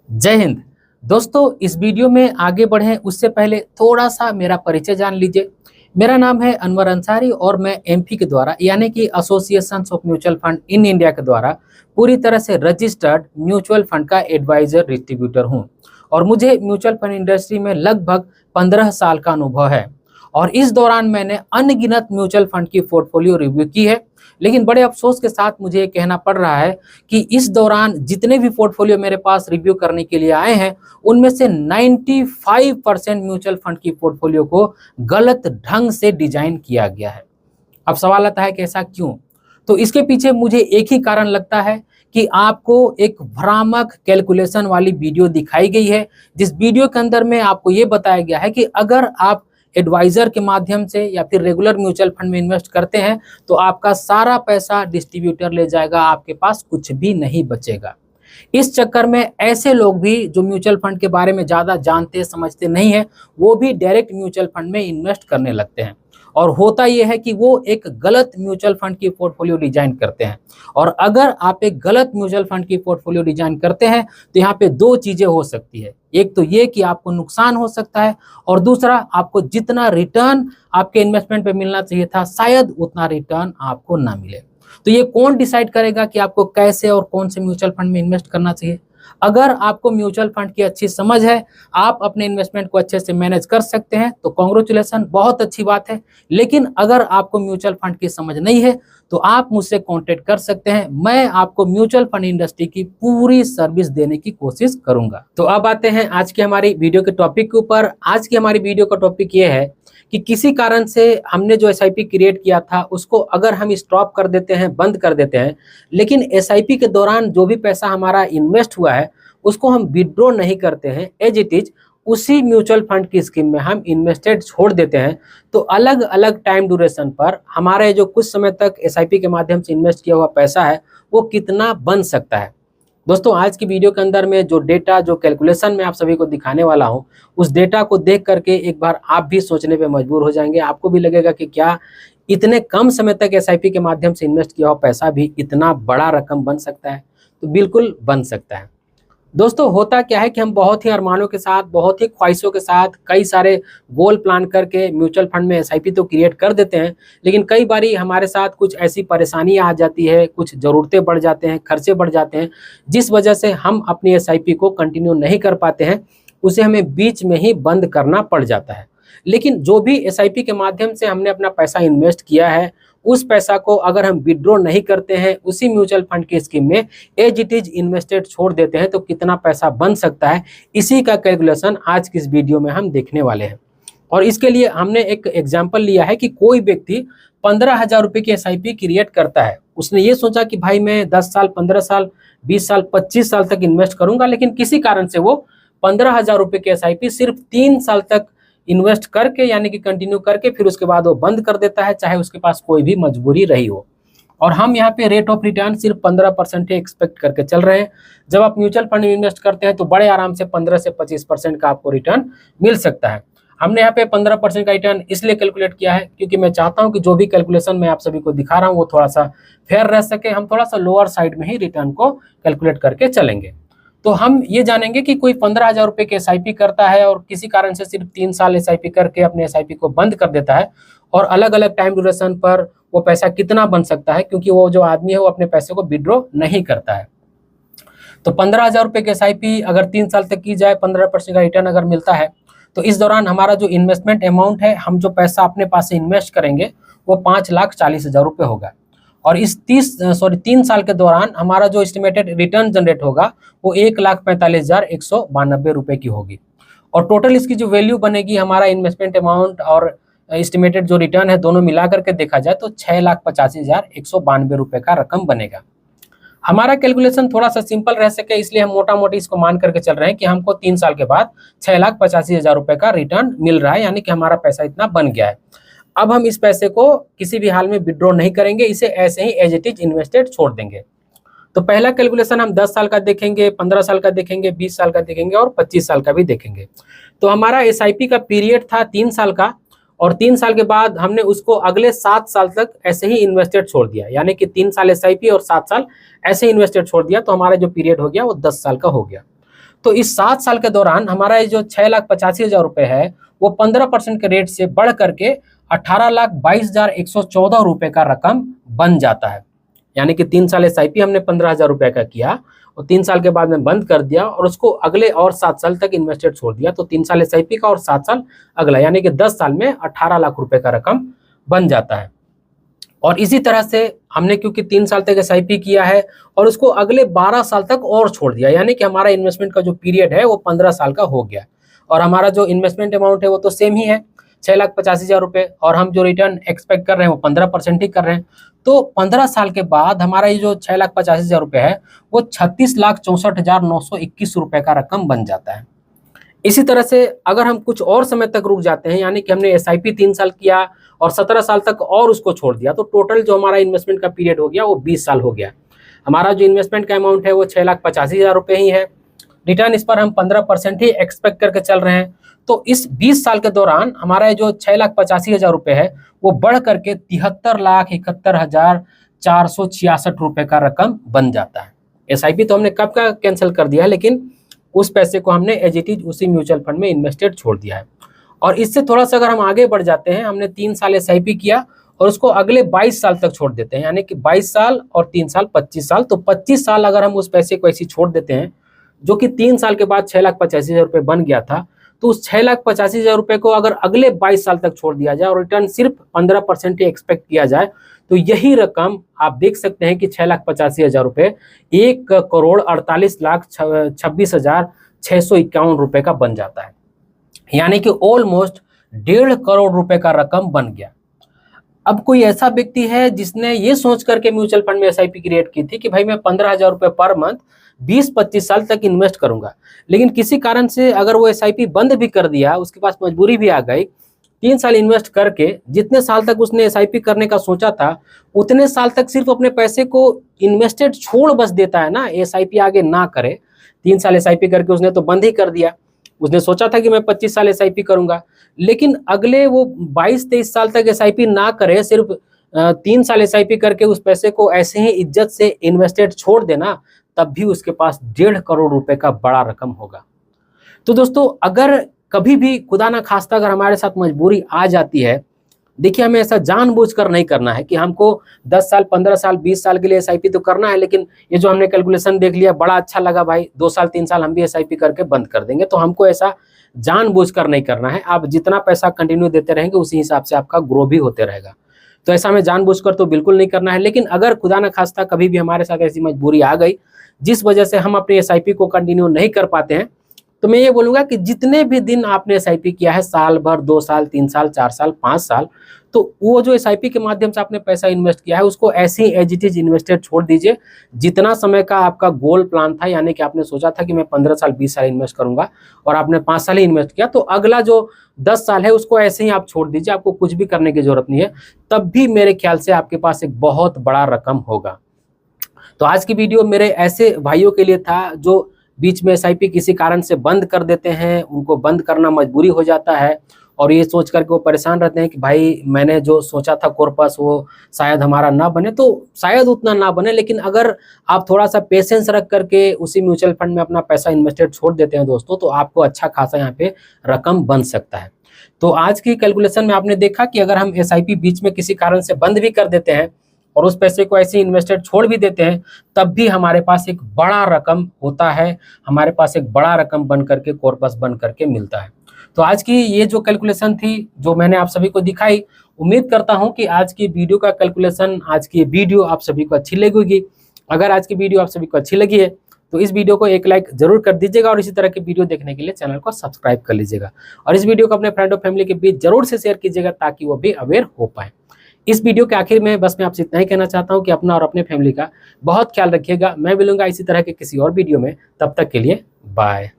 जय हिंद। दोस्तों, इस वीडियो में आगे बढ़ें उससे पहले थोड़ा सा मेरा परिचय जान लीजिए। मेरा नाम है अनवर अंसारी और मैं एमपी के द्वारा यानी कि association of mutual fund in India के द्वारा पूरी तरह से रजिस्टर्ड म्यूचुअल फंड का एडवाइजर डिस्ट्रीब्यूटर हूं और मुझे म्यूचुअल फंड इंडस्ट्री में लगभग 15 साल का अनुभव है। और इस दौरान मैंने अनगिनत म्यूचुअल फंड की पोर्टफोलियो रिव्यू की है। लेकिन बड़े अफसोस के साथ मुझे ये कहना पड़ रहा है कि इस दौरान जितने भी पोर्टफोलियो मेरे पास रिव्यू करने के लिए आए हैं उनमें से 95% म्यूचुअल फंड की पोर्टफोलियो को गलत ढंग से डिजाइन किया गया है। अब सवाल आता है कि ऐसा क्यों? तो इसके पीछे मुझे एक ही कारण लगता है कि आपको एक भ्रामक कैलकुलेशन वाली वीडियो दिखाई गई है, जिस वीडियो के अंदर में आपको ये बताया गया है कि अगर आप एडवाइजर के माध्यम से या फिर रेगुलर म्यूचुअल फंड में इन्वेस्ट करते हैं तो आपका सारा पैसा डिस्ट्रीब्यूटर ले जाएगा, आपके पास कुछ भी नहीं बचेगा। इस चक्कर में ऐसे लोग भी जो म्यूचुअल फंड के बारे में ज़्यादा जानते समझते नहीं है, वो भी डायरेक्ट म्यूचुअल फंड में इन्वेस्ट करने लगते हैं। और होता यह है कि वो एक गलत म्यूचुअल फंड की पोर्टफोलियो डिजाइन करते हैं। और अगर आप एक गलत म्यूचुअल फंड की पोर्टफोलियो डिजाइन करते हैं तो यहाँ पे दो चीजें हो सकती है। एक तो ये कि आपको नुकसान हो सकता है और दूसरा आपको जितना रिटर्न आपके इन्वेस्टमेंट पे मिलना चाहिए था शायद उतना रिटर्न आपको ना मिले। तो ये कौन डिसाइड करेगा कि आपको कैसे और कौन से म्यूचुअल फंड में इन्वेस्ट करना चाहिए? अगर आपको म्यूचुअल फंड की अच्छी समझ है, आप अपने इन्वेस्टमेंट को अच्छे से मैनेज कर सकते हैं तो कांग्रेचुलेसन, बहुत अच्छी बात है। लेकिन अगर आपको म्यूचुअल फंड की समझ नहीं है तो आप मुझसे कांटेक्ट कर सकते हैं। मैं आपको म्यूचुअल फंड इंडस्ट्री की पूरी सर्विस देने की कोशिश करूंगा। तो अब आते हैं आज की हमारी वीडियो के टॉपिक के ऊपर। आज की हमारी वीडियो का टॉपिक ये है कि किसी कारण से हमने जो एसआईपी क्रिएट किया था उसको अगर हम स्टॉप कर देते हैं, बंद कर देते हैं, लेकिन एसआईपी के दौरान जो भी पैसा हमारा इन्वेस्ट हुआ है उसको हम विड्रॉ नहीं करते हैं, एज इट इज उसी म्यूचुअल फंड की स्कीम में हम इन्वेस्टेड छोड़ देते हैं, तो अलग अलग टाइम ड्यूरेशन पर हमारे जो कुछ समय तक एसआईपी के माध्यम से इन्वेस्ट किया हुआ पैसा है वो कितना बन सकता है। दोस्तों, आज की वीडियो के अंदर में जो डेटा, जो कैलकुलेशन मैं आप सभी को दिखाने वाला हूं, उस डेटा को देख करके एक बार आप भी सोचने पे मजबूर हो जाएंगे। आपको भी लगेगा कि क्या इतने कम समय तक एसआईपी के माध्यम से इन्वेस्ट किया हुआ पैसा भी इतना बड़ा रकम बन सकता है? तो बिल्कुल बन सकता है। दोस्तों, होता क्या है कि हम बहुत ही अरमानों के साथ, बहुत ही ख्वाहिशों के साथ, कई सारे गोल प्लान करके म्यूचुअल फंड में एसआईपी तो क्रिएट कर देते हैं, लेकिन कई बारी हमारे साथ कुछ ऐसी परेशानियां आ जाती है, कुछ ज़रूरतें बढ़ जाते हैं, खर्चे बढ़ जाते हैं, जिस वजह से हम अपनी एसआईपी को कंटिन्यू नहीं कर पाते हैं, उसे हमें बीच में ही बंद करना पड़ जाता है। लेकिन जो भी एसआईपी के माध्यम से हमने अपना पैसा इन्वेस्ट किया है, उस पैसा को अगर हम विड्रॉ नहीं करते हैं, उसी म्यूचुअल फंड की स्कीम में एज इट इज इन्वेस्टेड छोड़ देते हैं, तो कितना पैसा बन सकता है, इसी का कैलकुलेशन आज की इस वीडियो में हम देखने वाले हैं। और इसके लिए हमने एक एग्जाम्पल लिया है कि कोई व्यक्ति 15,000 रुपये की एसआईपी क्रिएट करता है। उसने ये सोचा कि भाई मैं 10 साल, 15 साल, 20 साल, 25 साल तक इन्वेस्ट करूंगा, लेकिन किसी कारण से वो 15,000 रुपये की एसआईपी सिर्फ 3 साल तक इन्वेस्ट करके यानी कि कंटिन्यू करके फिर उसके बाद वो बंद कर देता है, चाहे उसके पास कोई भी मजबूरी रही हो। और हम यहाँ पे रेट ऑफ रिटर्न सिर्फ 15% ही एक्सपेक्ट करके चल रहे हैं। जब आप म्यूचुअल फंड में इन्वेस्ट करते हैं तो बड़े आराम से 15 से 25% का आपको रिटर्न मिल सकता है। हमने यहाँ पे 15% का रिटर्न इसलिए कैलकुलेट किया है क्योंकि मैं चाहता हूँ कि जो भी कैलकुलेशन मैं आप सभी को दिखा रहा हूँ वो थोड़ा सा फेयर रह सके। हम थोड़ा सा लोअर साइड में ही रिटर्न को कैलकुलेट करके चलेंगे। तो हम ये जानेंगे कि कोई 15,000 रुपये की एसआईपी करता है और किसी कारण से सिर्फ 3 साल एसआईपी करके अपने एसआईपी को बंद कर देता है, और अलग अलग टाइम ड्यूरेशन पर वो पैसा कितना बन सकता है, क्योंकि वो जो आदमी है वो अपने पैसे को विड्रॉ नहीं करता है। तो 15,000 रुपये की एसआईपी अगर 3 साल तक की जाए, 15% का रिटर्न अगर मिलता है, तो इस दौरान हमारा जो इन्वेस्टमेंट अमाउंट है, हम जो पैसा अपने पास से इन्वेस्ट करेंगे वो 5,40,000 रुपये होगा। और इस 3 साल के दौरान हमारा जो एस्टिमेटेड रिटर्न जनरेट होगा वो 1,45,192 रुपये की होगी। और टोटल इसकी जो वैल्यू बनेगी, हमारा इन्वेस्टमेंट अमाउंट और एस्टिमेटेड जो रिटर्न है दोनों मिला करके देखा जाए तो 6,85,192 रुपये का रकम बनेगा। हमारा कैलकुलेशन थोड़ा सा सिंपल रह सके इसलिए हम मोटा मोटी इसको मान करके चल रहे हैं कि हमको 3 साल के बाद 6,85,000 रुपये का रिटर्न मिल रहा है, यानी कि हमारा पैसा इतना बन गया है। अब हम इस पैसे को किसी भी हाल में विड्रॉ नहीं करेंगे, इसे ऐसे ही एज इट इज इन्वेस्टेड छोड़ देंगे। तो पहला कैलकुलेशन हम 10 साल का देखेंगे, 15 साल का देखेंगे, 20 साल का देखेंगे और 25 साल का भी देखेंगे। तो हमारा एसआईपी का पीरियड था 3 साल का, और 3 साल के बाद हमने उसको अगले 7 साल तक ऐसे ही इन्वेस्टेड छोड़ दिया, यानी कि 3 साल एसआईपी और 7 साल ऐसे ही इन्वेस्टेड छोड़ दिया, तो हमारा जो पीरियड हो गया वो 10 साल का हो गया। तो इस 7 साल के दौरान हमारा ये जो 6,85,000 रुपये है वो 15% के रेट से बढ़ करके 18,22,114 रुपये का रकम बन जाता है। यानी कि 3 साल SIP हमने 15,000 रुपये का किया और 3 साल के बाद में बंद कर दिया और उसको अगले और 7 साल तक इन्वेस्टेड छोड़ दिया, तो 3 साल SIP का और 7 साल अगला, यानी कि 10 साल में 18 लाख रुपए का रकम बन जाता है। और इसी तरह से हमने क्योंकि 3 साल तक SIP किया है और उसको अगले 12 साल तक और छोड़ दिया, यानी कि हमारा इन्वेस्टमेंट का जो पीरियड है वो 15 साल का हो गया और हमारा जो इन्वेस्टमेंट अमाउंट है वो तो सेम ही है 6,85,000 रुपये और हम जो रिटर्न एक्सपेक्ट कर रहे हैं वो 15% ही कर रहे हैं। तो 15 साल के बाद हमारा ये जो 6,85,000 रुपये है वो 36,64,921 रुपये का रकम बन जाता है। इसी तरह से अगर हम कुछ और समय तक रुक जाते हैं, यानी कि हमने SIP 3 साल किया और 17 साल तक और उसको छोड़ दिया, तो टोटल जो हमारा इन्वेस्टमेंट का पीरियड हो गया वो 20 साल हो गया। हमारा जो इन्वेस्टमेंट का अमाउंट है वो 6,85,000 रुपये ही है, रिटर्न इस पर हम 15% ही एक्सपेक्ट करके चल रहे हैं। तो इस 20 साल के दौरान हमारा जो 6,85,000 रुपये है वो बढ़ करके 73,71,466 रुपये का रकम बन जाता है। SIP तो हमने कब का कैंसिल कर दिया है, लेकिन उस पैसे को हमने एज इट इज उसी म्यूचुअल फंड में इन्वेस्टेड छोड़ दिया है। और इससे थोड़ा सा अगर हम आगे बढ़ जाते हैं, हमने 3 साल SIP किया और उसको अगले 22 साल तक छोड़ देते हैं, यानी कि 22 साल और 3 साल 25 साल, तो 25 साल अगर हम उस पैसे को ऐसे छोड़ देते हैं जो कि 3 साल के बाद 6,85,000 रुपये बन गया था, तो उस 6,85,000 रुपये को अगर अगले 22 साल तक छोड़ दिया जाए और रिटर्न सिर्फ 15% ही एक्सपेक्ट किया जाए, तो यही रकम आप देख सकते हैं कि 6,85,000 रुपये 1,48,26,651 रुपये का बन जाता है, यानी कि ऑलमोस्ट 1.5 करोड़ रुपए का रकम बन गया। अब कोई ऐसा व्यक्ति है जिसने ये सोच करके म्यूचुअल फंड में SIP क्रिएट की थी कि भाई मैं 15,000 रुपये पर मंथ 20-25 साल तक इन्वेस्ट करूंगा, लेकिन किसी कारण से अगर वो SIP बंद भी कर दिया, उसके पास मजबूरी भी आ गई, 3 साल इन्वेस्ट करके जितने साल तक उसने SIP करने का सोचा था उतने साल तक सिर्फ अपने पैसे को इन्वेस्टेड छोड़ बस देता है ना, SIP आगे ना करे। 3 साल SIP करके उसने तो बंद ही कर दिया, उसने सोचा था कि मैं 25 साल SIP करूंगा, लेकिन अगले वो 22-23 साल तक SIP ना करे, सिर्फ 3 साल SIP करके उस पैसे को ऐसे ही इज्जत से इन्वेस्टेड छोड़ देना, तब भी उसके पास 1.5 करोड़ रुपए का बड़ा रकम होगा। तो दोस्तों, अगर कभी भी खुदा ना खास्ता अगर हमारे साथ मजबूरी आ जाती है, देखिए हमें ऐसा जानबूझकर नहीं करना है कि हमको 10 साल 15 साल 20 साल के लिए SIP तो करना है, लेकिन ये जो हमने कैलकुलेशन देख लिया बड़ा अच्छा लगा भाई, 2 साल 3 साल हम भी SIP करके बंद कर देंगे, तो हमको ऐसा जानबूझकर नहीं करना है। आप जितना पैसा कंटिन्यू देते रहेंगे उसी हिसाब से आपका ग्रो भी होते रहेगा, तो ऐसा हमें जानबूझकर तो बिल्कुल नहीं करना है। लेकिन अगर खुदा ना खास्ता कभी भी हमारे साथ ऐसी मजबूरी आ गई जिस वजह से हम अपनी SIP को कंटिन्यू नहीं कर पाते हैं, तो मैं ये बोलूँगा कि जितने भी दिन आपने SIP किया है, साल भर, 2 साल 3 साल 4 साल 5 साल, तो वो जो SIP के माध्यम से आपने पैसा इन्वेस्ट किया है उसको ऐसे ही एज इट इज इन्वेस्टेड छोड़ दीजिए। जितना समय का आपका गोल प्लान था, यानी कि आपने सोचा था कि मैं 15 साल 20 साल इन्वेस्ट करूंगा और आपने 5 साल ही इन्वेस्ट किया, तो अगला जो 10 साल है उसको ऐसे ही आप छोड़ दीजिए, आपको कुछ भी करने की जरूरत नहीं है, तब भी मेरे ख्याल से आपके पास एक बहुत बड़ा रकम होगा। तो आज की वीडियो मेरे ऐसे भाइयों के लिए था जो बीच में SIP किसी कारण से बंद कर देते हैं, उनको बंद करना मजबूरी हो जाता है और ये सोच करके वो परेशान रहते हैं कि भाई मैंने जो सोचा था कॉर्पस वो शायद हमारा ना बने, तो शायद उतना ना बने, लेकिन अगर आप थोड़ा सा पेशेंस रख करके उसी म्यूचुअल फंड में अपना पैसा इन्वेस्टेड छोड़ देते हैं दोस्तों, तो आपको अच्छा खासा यहाँ पे रकम बन सकता है। तो आज की कैलकुलेशन में आपने देखा कि अगर हम SIP बीच में किसी कारण से बंद भी कर देते हैं और उस पैसे को ऐसे इन्वेस्टेड छोड़ भी देते हैं, तब भी हमारे पास एक बड़ा रकम होता है, हमारे पास एक बड़ा रकम बन करके कॉर्पस बन करके मिलता है। तो आज की ये जो कैलकुलेशन थी जो मैंने आप सभी को दिखाई, उम्मीद करता हूं कि आज की वीडियो का कैलकुलेशन, आज की वीडियो आप सभी को अच्छी लगेगी। अगर आज की वीडियो आप सभी को अच्छी लगी है तो इस वीडियो को एक लाइक जरूर कर दीजिएगा और इसी तरह की वीडियो देखने के लिए चैनल को सब्सक्राइब कर लीजिएगा और इस वीडियो को अपने फ्रेंड और फैमिली के बीच जरूर से शेयर कीजिएगा ताकि वो भी अवेयर हो पाए। इस वीडियो के आखिर में बस मैं आपसे इतना ही कहना चाहता हूं कि अपना और अपने फैमिली का बहुत ख्याल रखिएगा। मैं मिलूंगा इसी तरह के किसी और वीडियो में, तब तक के लिए बाय।